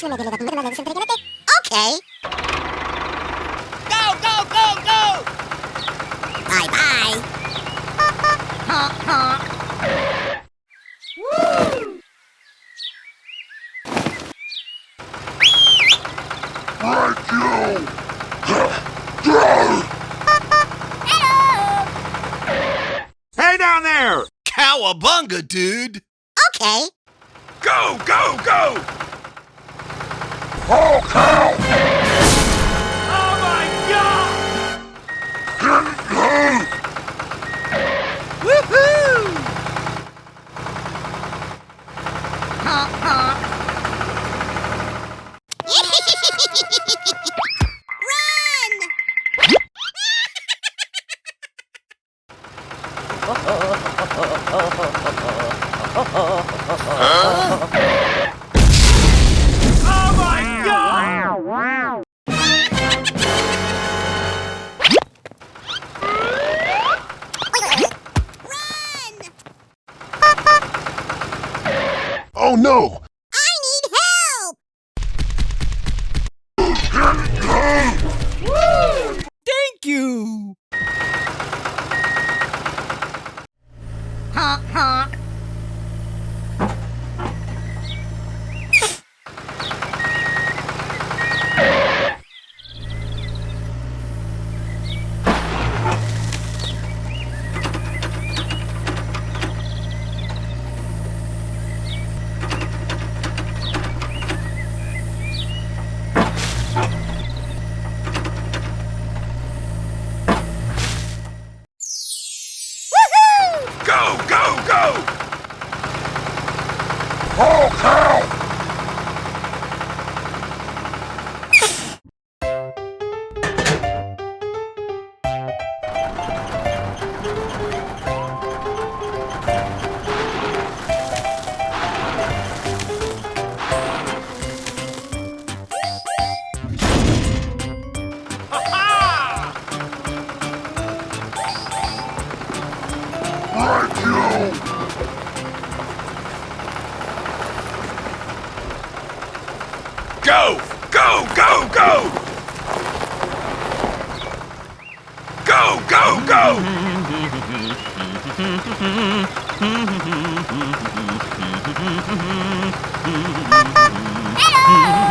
Okay. Go, go, go, go! Bye-bye. Honk, honk. Woo! Right, you! Hello! Hey down there! Cowabunga, dude! Okay. Go, go, go! Oh, cow! Oh my God! Woohoo! Honk, honk. Run! Oh my God! Run! Oh, no! I need help! Thank you! Honk, honk. Woohoo! Go, go, go! Oh, cow! Ha-ha! Right, you! Go, go, go, go! Go, go, go! Hello!